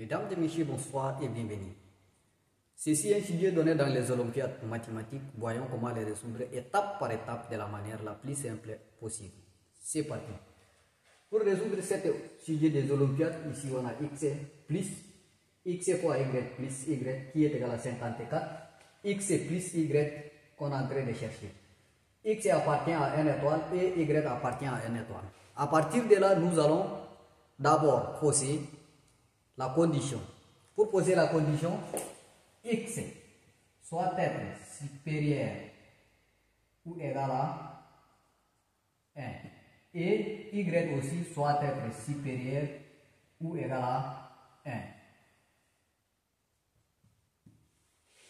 Mesdames et messieurs, bonsoir et bienvenue. Ceci est un sujet donné dans les Olympiades mathématiques. Voyons comment les résoudre étape par étape de la manière la plus simple possible. C'est parti. Pour résoudre ce sujet des Olympiades, ici on a x plus x fois y plus y qui est égal à 54. X plus y qu'on est en train de chercher. X appartient à n étoile et y appartient à n étoile. À partir de là, nous allons d'abord poser la condition. Pour poser la condition, x soit être supérieur ou égal à 1 et y aussi soit être supérieur ou égal à 1.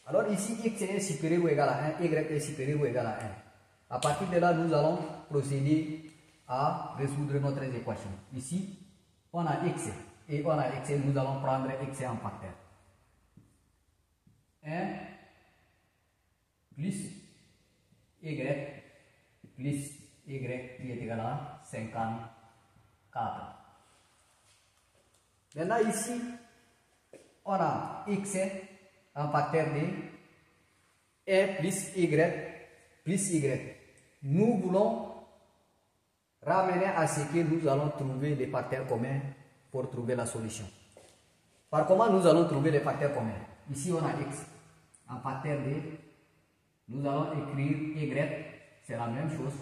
Alors ici, x est supérieur ou égal à 1, y est supérieur ou égal à 1. À partir de là, nous allons procéder à résoudre notre équation. Ici, on a x et on a x, nous allons prendre x en facteur. 1 plus y qui est égal à 54. Maintenant ici, on a x en facteur de 1 plus y. Nous voulons ramener à ce que nous allons trouver les facteurs communs pour trouver la solution. Par comment nous allons trouver les facteurs communs? Ici on a x en facteur de, nous allons écrire y, c'est la même chose,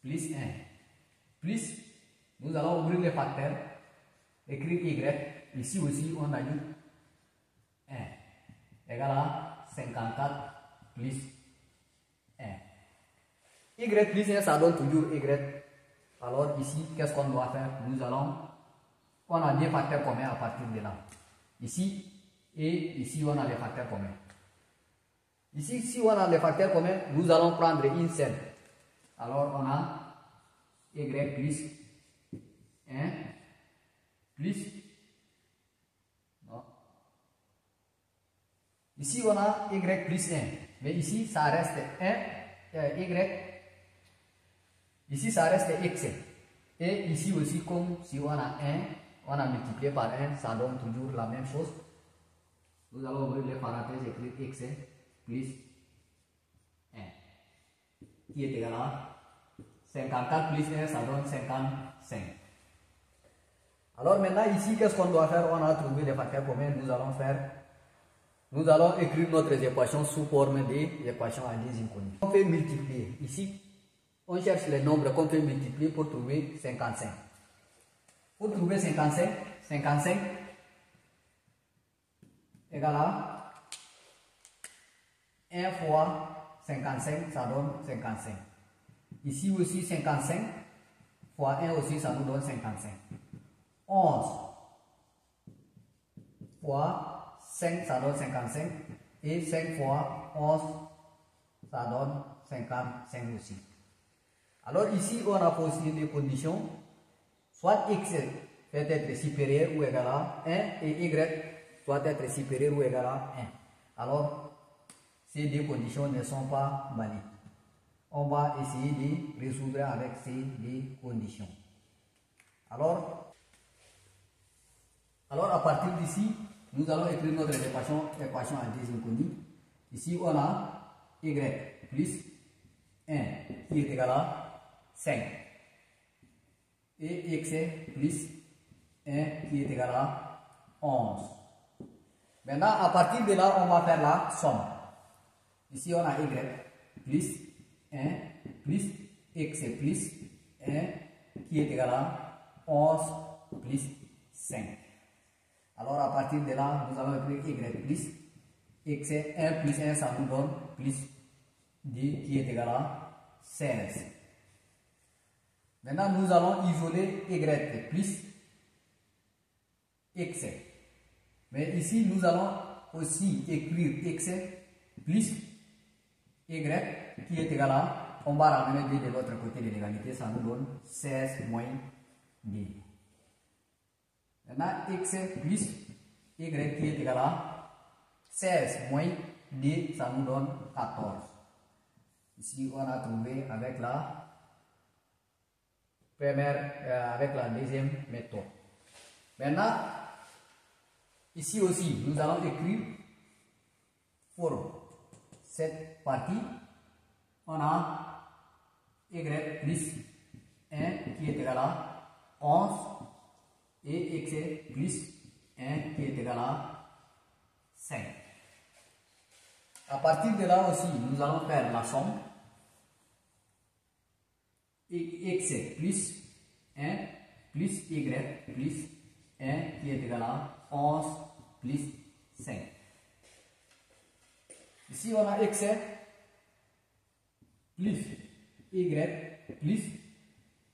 plus 1. Plus, nous allons ouvrir les facteurs, écrire y, ici aussi on ajoute 1, égal à 54 plus 1. Y plus 1, ça donne toujours y. Alors ici, qu'est-ce qu'on doit faire? On a des facteurs communs à partir de là. Ici et ici, on a les facteurs communs. Ici, si on a les facteurs communs, nous allons prendre une seule. Alors, on a y plus 1 plus. Non. Ici, on a y plus 1. Mais ici, ça reste 1, y. Ici, ça reste x. Et ici aussi, comme si on a 1, on a multiplié par 1, ça donne toujours la même chose. Nous allons ouvrir les parenthèses et écrire x plus 1, qui est égal à 54 plus 1, ça donne 55. Alors maintenant, ici, qu'est-ce qu'on doit faire? On a trouvé les facteurs communs. Nous allons écrire notre équation sous forme d'équation à des inconnues. On fait multiplier. Ici, on cherche les nombres qu'on peut multiplier pour trouver 55. Pour trouver 55 égale à 1 fois 55, ça donne 55. Ici aussi 55 fois 1 aussi, ça nous donne 55. 11 fois 5, ça donne 55. Et 5 fois 11, ça donne 55 aussi. Alors ici, on a posé des conditions. Soit x peut être supérieur ou égal à 1 et y doit être supérieur ou égal à 1. Alors, ces deux conditions ne sont pas valides. On va essayer de résoudre avec ces deux conditions. Alors à partir d'ici, nous allons écrire notre équation à deux inconnues. Ici, on a y plus 1 qui est égal à 5. Et x plus 1 qui est égal à 11. Maintenant, à partir de là, on va faire la somme. Ici, on a y plus 1 plus x plus 1 qui est égal à 11 plus 5. Alors, à partir de là, nous allons écrire y plus x 1 plus 1, ça nous donne plus 2 qui est égal à 16. Maintenant, nous allons isoler y plus x. Mais ici, nous allons aussi écrire x plus y qui est égal à, on va ramener 2 de l'autre côté de l'égalité, ça nous donne 16 moins 2. Maintenant, x plus y qui est égal à 16 moins 2, ça nous donne 14. Ici, on a trouvé avec la première, avec la deuxième méthode. Maintenant, Ici aussi, nous allons écrire pour cette partie. On a y plus 1 qui est égal à 11 et x plus 1 qui est égal à 5. À partir de là aussi, nous allons faire la somme. X plus 1 plus y plus 1 qui est égal à 11 plus 5. Ici, on a x plus y plus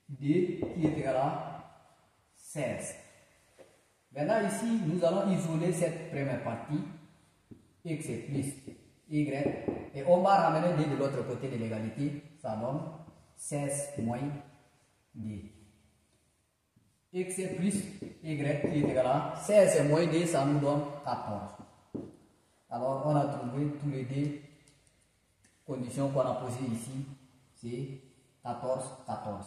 d qui est égal à 16. Maintenant, ici, nous allons isoler cette première partie, x plus y, et on va ramener d de l'autre côté de l'égalité, ça donne 16 moins d. X plus y qui est égal à 16 moins d, ça nous donne 14. Alors, on a trouvé tous les deux conditions qu'on a posées ici, c'est 14, 14.